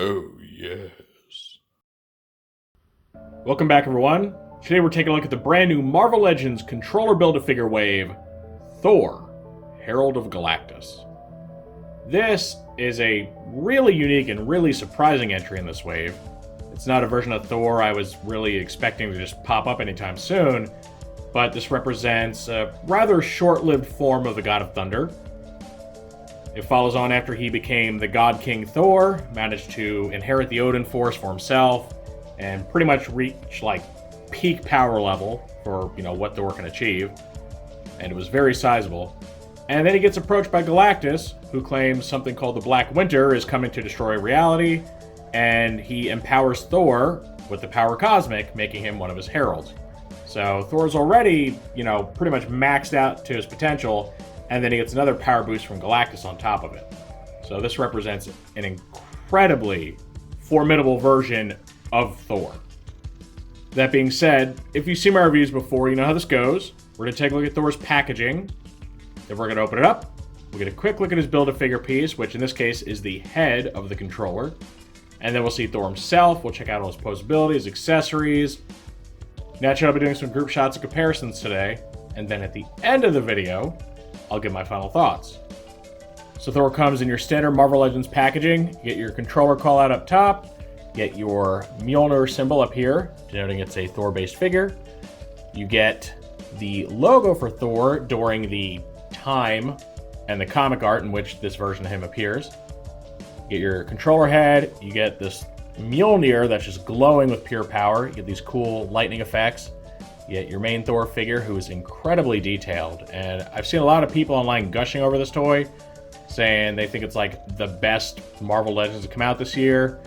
Oh, yes. Welcome back, everyone. Today we're taking a look at the brand new Marvel Legends controller Build-A-Figure wave, Thor, Herald of Galactus. This is a really unique and really surprising entry in this wave. It's not a version of Thor I was really expecting to just pop up anytime soon, but this represents a rather short-lived form of the God of Thunder. It follows on after he became the God King Thor, managed to inherit the Odin Force for himself, and pretty much reach like peak power level for what Thor can achieve. And it was very sizable. And then he gets approached by Galactus, who claims something called the Black Winter is coming to destroy reality, and he empowers Thor with the power cosmic, making him one of his heralds. So Thor's already, pretty much maxed out to his potential, and then he gets another power boost from Galactus on top of it. So this represents an incredibly formidable version of Thor. That being said, if you've seen my reviews before, you know how this goes. We're going to take a look at Thor's packaging, then we're going to open it up. We'll get a quick look at his Build-A-Figure piece, which in this case is the head of the controller. And then we'll see Thor himself. We'll check out all his posability, his accessories. Naturally, I'll be doing some group shots and comparisons today. And then at the end of the video, I'll give my final thoughts. So Thor comes in your standard Marvel Legends packaging. You get your controller callout up top. Get your Mjolnir symbol up here, denoting it's a Thor-based figure. You get the logo for Thor during the time and the comic art in which this version of him appears. You get your controller head. You get this Mjolnir that's just glowing with pure power. You get these cool lightning effects. You get your main Thor figure, who is incredibly detailed. And I've seen a lot of people online gushing over this toy, saying they think it's like the best Marvel Legends to come out this year.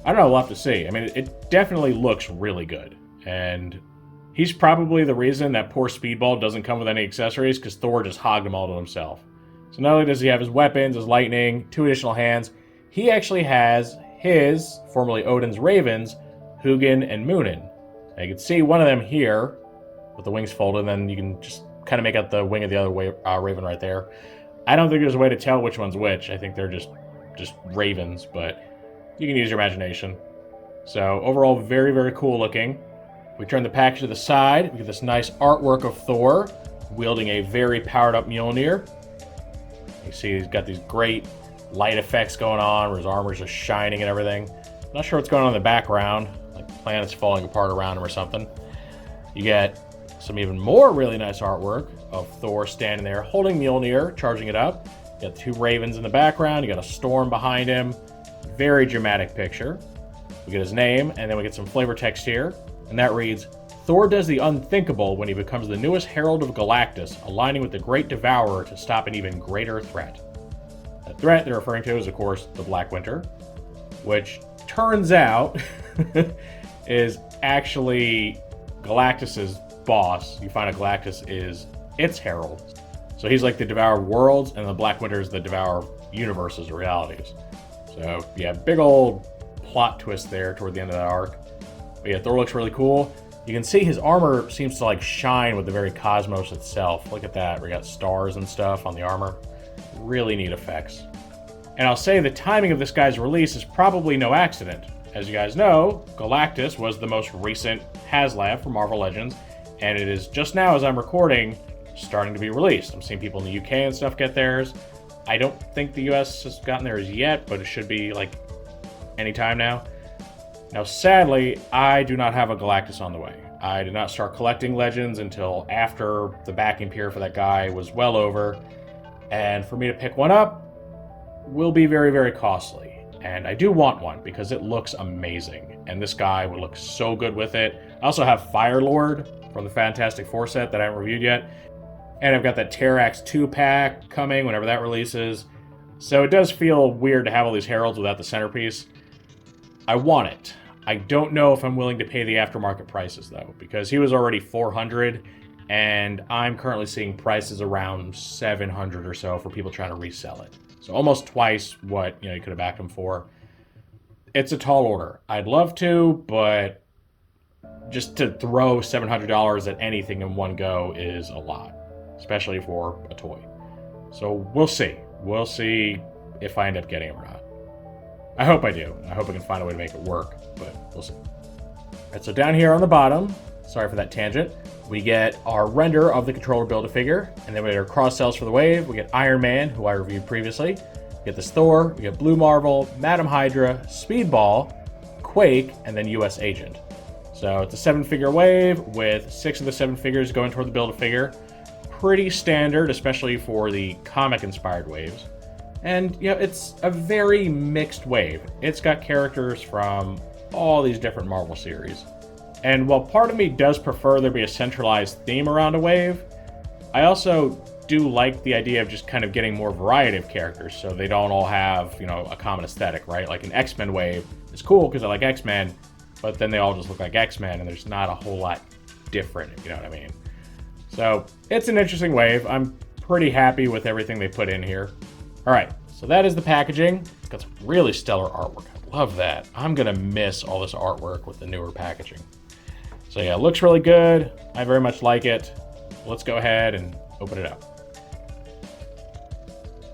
I don't know, we'll have to see. I mean, it definitely looks really good. And he's probably the reason that poor Speedball doesn't come with any accessories, because Thor just hogged them all to himself. So not only does he have his weapons, his lightning, 2 additional hands, he actually has his, formerly Odin's Ravens, Hugin and Munin. Now you can see one of them here, with the wings folded, and then you can just kind of make out the wing of the other Raven right there. I don't think there's a way to tell which one's which. I think they're just ravens, but you can use your imagination. So overall, very, very cool looking. We turn the package to the side. We get this nice artwork of Thor wielding a very powered up Mjolnir. You see he's got these great light effects going on where his armor's just shining and everything. Not sure what's going on in the background, like planets falling apart around him or something. You get some even more really nice artwork of Thor standing there holding Mjolnir, charging it up. You got 2 ravens in the background. You got a storm behind him. Very dramatic picture. We get his name, and then we get some flavor text here, and that reads, Thor does the unthinkable when he becomes the newest Herald of Galactus, aligning with the Great Devourer to stop an even greater threat. That threat they're referring to is, of course, the Black Winter, which turns out is actually Galactus's boss. You find out Galactus is its herald. So he's like the Devourer of Worlds, and the Black Winter is the Devourer of Universes or Realities. So yeah, big old plot twist there toward the end of that arc. But yeah, Thor looks really cool. You can see his armor seems to like shine with the very cosmos itself. Look at that, we got stars and stuff on the armor. Really neat effects. And I'll say the timing of this guy's release is probably no accident. As you guys know, Galactus was the most recent HasLab for Marvel Legends, and it is just now, as I'm recording, starting to be released. I'm seeing people in the UK and stuff get theirs. I don't think the US has gotten theirs yet, but it should be like anytime now. Now, sadly, I do not have a Galactus on the way. I did not start collecting Legends until after the backing period for that guy was well over, and for me to pick one up will be very, very costly. And I do want one because it looks amazing, and this guy would look so good with it. I also have Firelord from the Fantastic Four set that I haven't reviewed yet, and I've got that Terrax 2-pack coming whenever that releases. So it does feel weird to have all these heralds without the centerpiece. I want it. I don't know if I'm willing to pay the aftermarket prices though, because he was already $400, and I'm currently seeing prices around $700 or so for people trying to resell it. So almost twice what you could have backed him for. It's a tall order. I'd love to, but just to throw $700 at anything in one go is a lot, especially for a toy. So we'll see. We'll see if I end up getting him or not. I hope I do. I hope I can find a way to make it work, but we'll see. All right, so down here on the bottom, sorry for that tangent, we get our render of the controller Build-A-Figure, and then we get our cross-cells for the wave. We get Iron Man, who I reviewed previously. We get this Thor, we get Blue Marvel, Madam Hydra, Speedball, Quake, and then US Agent. So it's a 7-figure wave with 6 of the 7 figures going toward the Build-A-Figure. Pretty standard, especially for the comic-inspired waves. And, you know, it's a very mixed wave. It's got characters from all these different Marvel series. And while part of me does prefer there be a centralized theme around a wave, I also do like the idea of just kind of getting more variety of characters so they don't all have, you know, a common aesthetic, right? Like an X-Men wave is cool because I like X-Men, but then they all just look like X-Men and there's not a whole lot different, if you know what I mean. So it's an interesting wave. I'm pretty happy with everything they put in here. All right, so that is the packaging. It's got some really stellar artwork. I love that. I'm gonna miss all this artwork with the newer packaging. So yeah, it looks really good. I very much like it. Let's go ahead and open it up.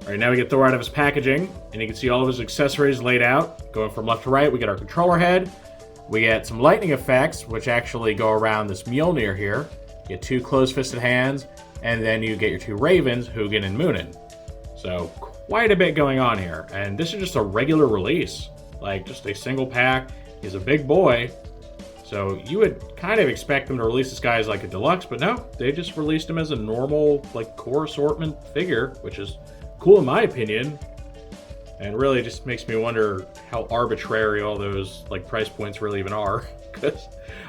All right, now we get Thor out of his packaging, and you can see all of his accessories laid out. Going from left to right, we get our controller head. We get some lightning effects, which actually go around this Mjolnir here. You get 2 closed-fisted hands, and then you get your 2 ravens, Hugin and Munin. So quite a bit going on here, and this is just a regular release. Like, just a single pack. He's a big boy, so you would kind of expect them to release this guy as like a deluxe, but no, they just released him as a normal, like, core assortment figure, which is cool in my opinion, and really just makes me wonder how arbitrary all those, like, price points really even are, because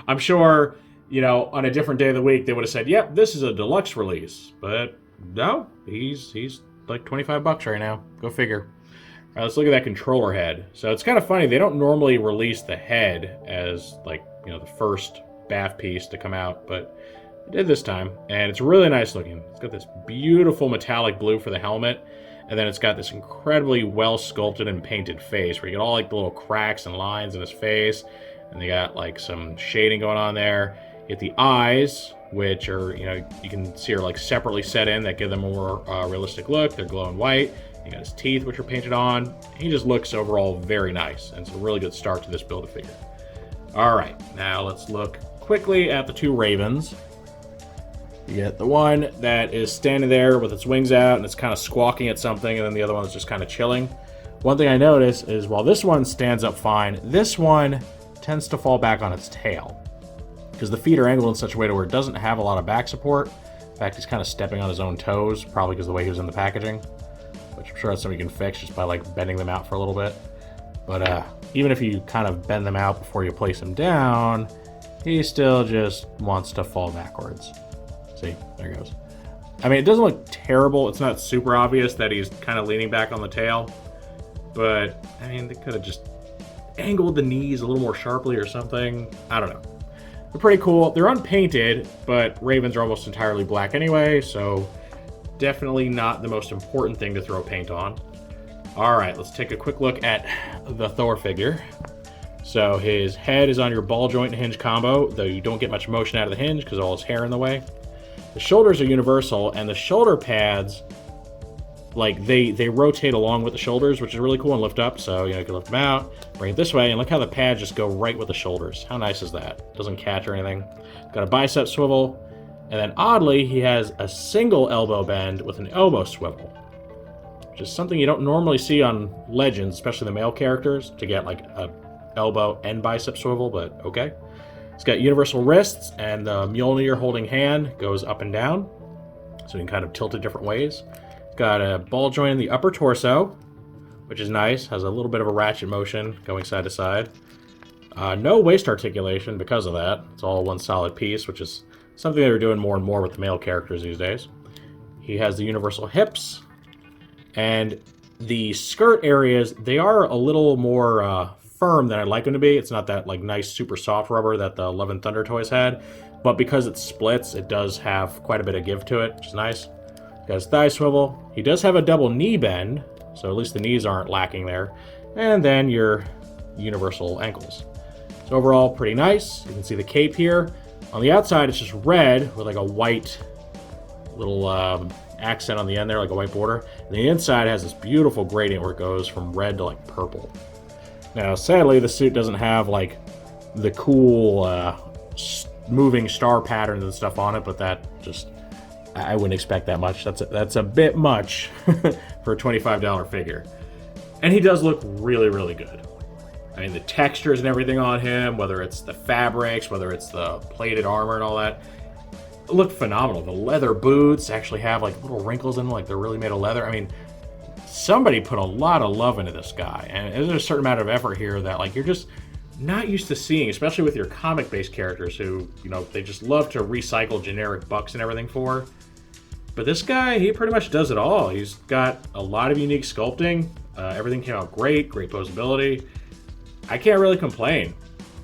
I'm sure, you know, on a different day of the week, they would have said, yep, this is a deluxe release, but no, he's like 25 bucks right now. Go figure. All right, let's look at that controller head. So it's kind of funny. They don't normally release the head as, like, you know, the first BAF piece to come out, but it did this time, and it's really nice looking. It's got this beautiful metallic blue for the helmet, and then it's got this incredibly well sculpted and painted face where you get all, like, the little cracks and lines in his face, and they got, like, some shading going on there. You get the eyes, which are, you know, you can see are, like, separately set in that give them a more realistic look. They're glowing white. You got his teeth, which are painted on. He just looks overall very nice, and it's a really good start to this Build-A-Figure. All right, now let's look quickly at the 2 ravens. You get the one that is standing there with its wings out, and it's kind of squawking at something, and then the other one is just kind of chilling. One thing I notice is while this one stands up fine, this one tends to fall back on its tail, because the feet are angled in such a way to where it doesn't have a lot of back support. In fact, he's kind of stepping on his own toes, probably because of the way he was in the packaging, which I'm sure that's something you can fix just by, like, bending them out for a little bit. But even if you kind of bend them out before you place him down, he still just wants to fall backwards. See, there he goes. I mean, it doesn't look terrible. It's not super obvious that he's kind of leaning back on the tail, but I mean, they could have just angled the knees a little more sharply or something. I don't know. They're pretty cool. They're unpainted, but ravens are almost entirely black anyway, so definitely not the most important thing to throw paint on. All right, let's take a quick look at the Thor figure. So his head is on your ball joint and hinge combo, though you don't get much motion out of the hinge because all his hair in the way. The shoulders are universal, and the shoulder pads, like, they rotate along with the shoulders, which is really cool, and lift up. So, you know, you can lift them out, bring it this way, and look how the pads just go right with the shoulders. How nice is that? Doesn't catch or anything. Got a bicep swivel, and then oddly, he has a single elbow bend with an elbow swivel, which is something you don't normally see on Legends, especially the male characters, to get, like, a elbow and bicep swivel, but okay. It's got universal wrists, and the Mjolnir holding hand goes up and down, so you can kind of tilt it different ways. Got a ball joint in the upper torso, which is nice. Has a little bit of a ratchet motion going side to side. No waist articulation because of that. It's all one solid piece, which is something they're doing more and more with the male characters these days. He has the universal hips, and the skirt areas, they are a little more firm than I'd like them to be. It's not that, like, nice super soft rubber that the Love and Thunder toys had, but because it splits, it does have quite a bit of give to it, which is nice. Got his thigh swivel. He does have a double knee bend, so at least the knees aren't lacking there. And then your universal ankles. So overall, pretty nice. You can see the cape here. On the outside, it's just red with, like, a white little accent on the end there, like a white border. And the inside has this beautiful gradient where it goes from red to, like, purple. Now, sadly, the suit doesn't have, like, the cool moving star patterns and stuff on it, but that just... I wouldn't expect that much. That's a bit much for a $25 figure. And he does look really, really good. I mean, the textures and everything on him, whether it's the fabrics, whether it's the plated armor and all that, it looked phenomenal. The leather boots actually have like little wrinkles in them, like they're really made of leather. I mean, somebody put a lot of love into this guy. And there's a certain amount of effort here that like you're just not used to seeing, especially with your comic-based characters who, you know, they just love to recycle generic bucks and everything for. But this guy, he pretty much does it all. He's got a lot of unique sculpting. Everything came out great posability. I can't really complain.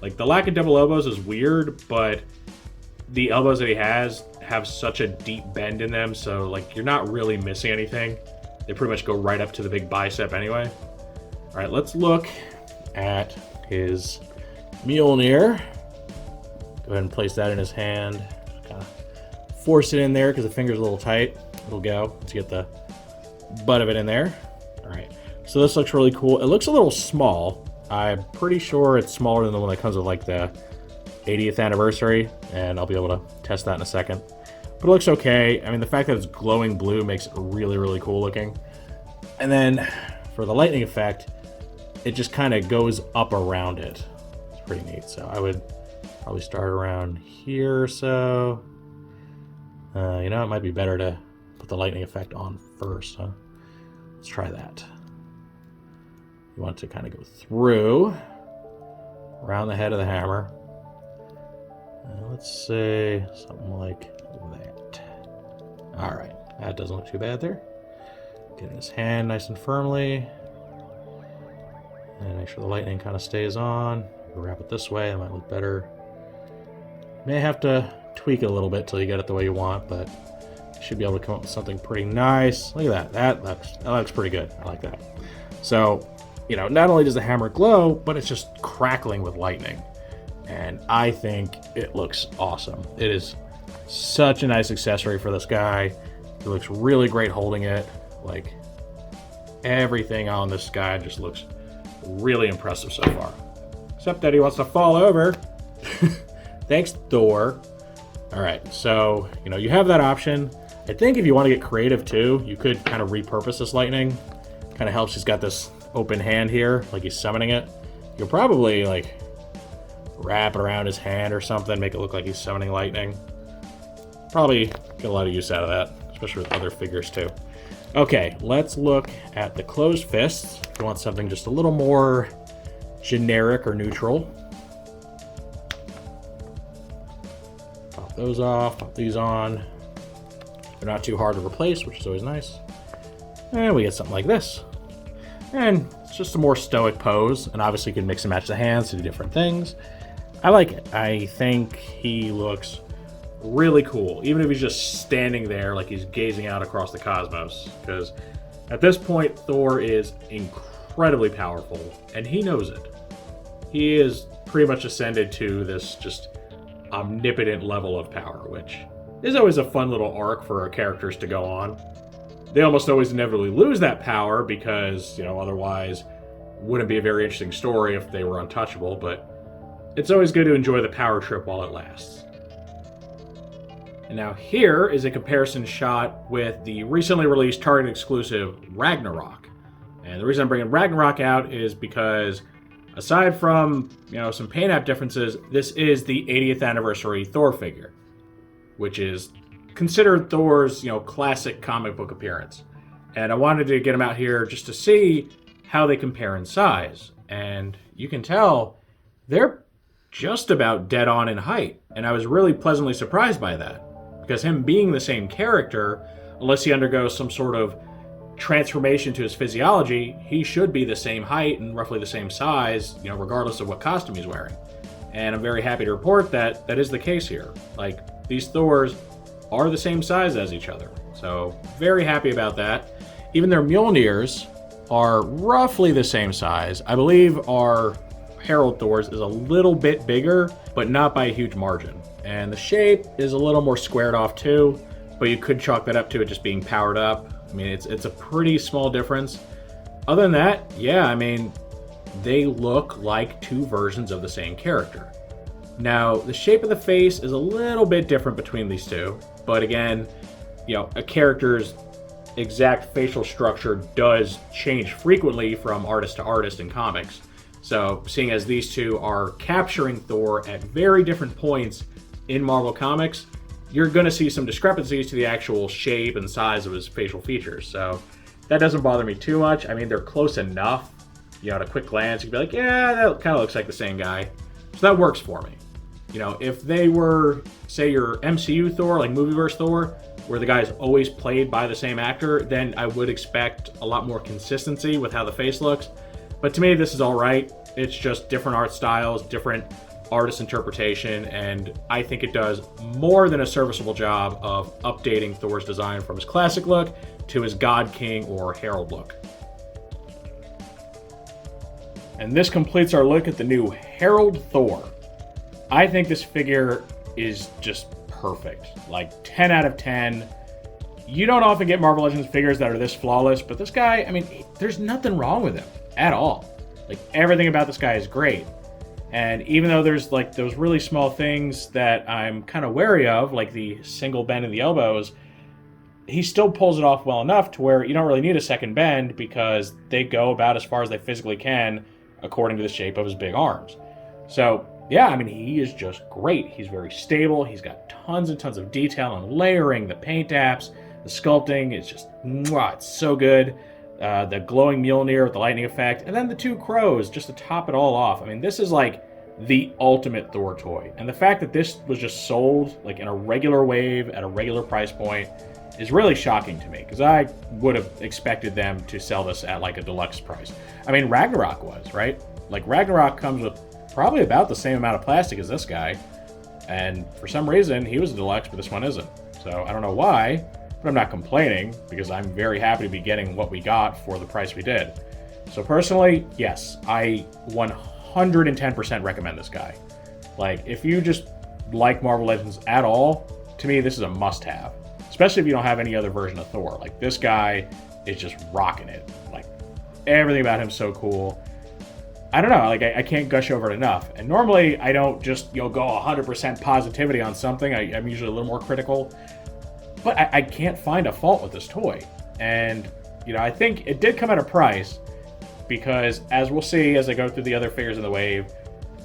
Like, the lack of double elbows is weird, but the elbows that he has have such a deep bend in them, so, like, you're not really missing anything. They pretty much go right up to the big bicep anyway. All right, let's look at his Mjolnir. Go ahead and place that in his hand. Kind of force it in there because the finger's a little tight. It'll go. Let's get the butt of it in there. All right. So this looks really cool. It looks a little small. I'm pretty sure it's smaller than the one that comes with like the 80th anniversary, and I'll be able to test that in a second. But it looks okay. I mean, the fact that it's glowing blue makes it really, really cool looking. And then for the lightning effect, it just kind of goes up around it. It's pretty neat. So I would probably start around here or so. You know, it might be better to put the lightning effect on first, huh? Let's try that. You want it to kind of go through, around the head of the hammer. Let's say something like that. All right, that doesn't look too bad there. Getting his hand nice and firmly. And make sure the lightning kind of stays on. Wrap it this way, it might look better. May have to tweak it a little bit till you get it the way you want, but you should be able to come up with something pretty nice. Look at that. That looks pretty good. I like that. So, you know, not only does the hammer glow, but it's just crackling with lightning. And I think it looks awesome. It is such a nice accessory for this guy. It looks really great holding it. Like, everything on this guy just looks really impressive so far. Except that he wants to fall over. Thanks, Thor. All right, so, you know, you have that option. I think if you want to get creative, too, you could kind of repurpose this lightning. Kind of helps he's got this open hand here, like he's summoning it. You'll probably, like, wrap it around his hand or something, make it look like he's summoning lightning. Probably get a lot of use out of that, especially with other figures, too. Okay, let's look at the closed fists. If you want something just a little more generic or neutral. Pop those off, pop these on. They're not too hard to replace, which is always nice. And we get something like this. And it's just a more stoic pose, and obviously you can mix and match the hands to do different things. I like it. I think he looks really cool, even if he's just standing there like he's gazing out across the cosmos, because at this point Thor is incredibly powerful, and he knows it. He is pretty much ascended to this just omnipotent level of power, which is always a fun little arc for our characters to go on. They almost always inevitably lose that power because, you know, otherwise wouldn't be a very interesting story if they were untouchable, but it's always good to enjoy the power trip while it lasts. And now here is a comparison shot with the recently released Target exclusive Ragnarok. And the reason I'm bringing Ragnarok out is because aside from, you know, some paint app differences, this is the 80th anniversary Thor figure, which is considered Thor's, you know, classic comic book appearance. And I wanted to get him out here just to see how they compare in size. And you can tell they're just about dead on in height. And I was really pleasantly surprised by that. Because him being the same character, unless he undergoes some sort of transformation to his physiology, he should be the same height and roughly the same size, you know, regardless of what costume he's wearing. And I'm very happy to report that that is the case here. Like, these Thors are the same size as each other. So, very happy about that. Even their Mjolnirs are roughly the same size. I believe our Herald Thor's is a little bit bigger, but not by a huge margin. And the shape is a little more squared off too, but you could chalk that up to it just being powered up. I mean, it's a pretty small difference. Other than that, yeah, I mean, they look like two versions of the same character. Now, the shape of the face is a little bit different between these two, but again, a character's exact facial structure does change frequently from artist to artist in comics. So, seeing as these two are capturing Thor at very different points in Marvel Comics, you're going to see some discrepancies to the actual shape and size of his facial features. So, that doesn't bother me too much. I mean, they're close enough. At a quick glance, you can be like, yeah, that kind of looks like the same guy. So that works for me. If they were, say, your MCU Thor, like Movieverse Thor, where the guy's always played by the same actor, then I would expect a lot more consistency with how the face looks. But to me, this is all right. It's just different art styles, different artist interpretation, and I think it does more than a serviceable job of updating Thor's design from his classic look to his God King or Herald look. And this completes our look at the new Herald Thor. I think this figure is just perfect. Like 10 out of 10. You don't often get Marvel Legends figures that are this flawless, but this guy, I mean, there's nothing wrong with him at all. Like, everything about this guy is great. And even though there's like those really small things that I'm kind of wary of, like the single bend in the elbows, he still pulls it off well enough to where you don't really need a second bend because they go about as far as they physically can according to the shape of his big arms. So, yeah, I mean, he is just great. He's very stable. He's got tons and tons of detail and layering. The paint apps, the sculpting is just, it's so good. The glowing Mjolnir with the lightning effect, and then the two crows just to top it all off. I mean, this is like the ultimate Thor toy. And the fact that this was just sold like in a regular wave at a regular price point is really shocking to me, because I would have expected them to sell this at like a deluxe price. I mean, Ragnarok was, right? Like, Ragnarok comes with probably about the same amount of plastic as this guy, and for some reason, he was a deluxe, but this one isn't. So I don't know why, but I'm not complaining, because I'm very happy to be getting what we got for the price we did. So personally, yes, I 110% recommend this guy. Like, if you just like Marvel Legends at all, to me, this is a must-have. Especially if you don't have any other version of Thor. Like, this guy is just rocking it. Like, everything about him's so cool. I don't know, like, I can't gush over it enough. And normally, I don't just, go 100% positivity on something. I'm usually a little more critical. But I can't find a fault with this toy. And, I think it did come at a price, because as we'll see as I go through the other figures in the wave,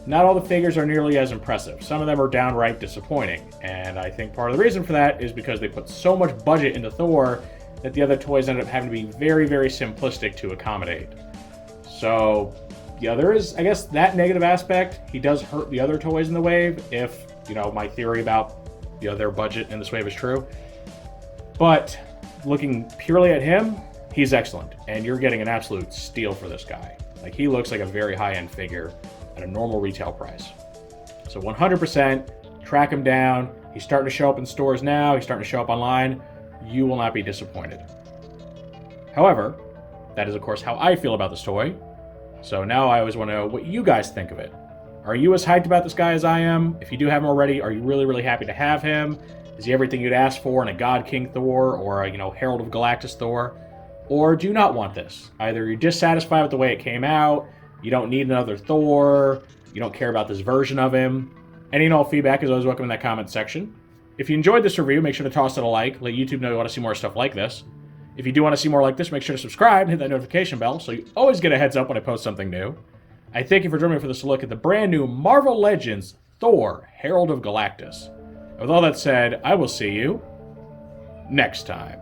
not all the figures are nearly as impressive. Some of them are downright disappointing, and I think part of the reason for that is because they put so much budget into Thor that the other toys ended up having to be very, very simplistic to accommodate. So, yeah, there is, I guess, that negative aspect. He does hurt the other toys in the wave, if, my theory about, their budget in this wave is true. But looking purely at him, he's excellent, and you're getting an absolute steal for this guy. Like, he looks like a very high-end figure at a normal retail price. So 100%, track him down. He's starting to show up in stores now. He's starting to show up online. You will not be disappointed. However, that is, of course, how I feel about this toy. So now I always want to know what you guys think of it. Are you as hyped about this guy as I am? If you do have him already, are you really, really happy to have him? Is he everything you'd ask for in a God King Thor or a, Herald of Galactus Thor? Or do you not want this? Either you're dissatisfied with the way it came out, you don't need another Thor, you don't care about this version of him. Any and all feedback is always welcome in that comment section. If you enjoyed this review, make sure to toss it a like. Let YouTube know you want to see more stuff like this. If you do want to see more like this, make sure to subscribe and hit that notification bell so you always get a heads up when I post something new. I thank you for joining me for this look at the brand new Marvel Legends Thor, Herald of Galactus. With all that said, I will see you next time.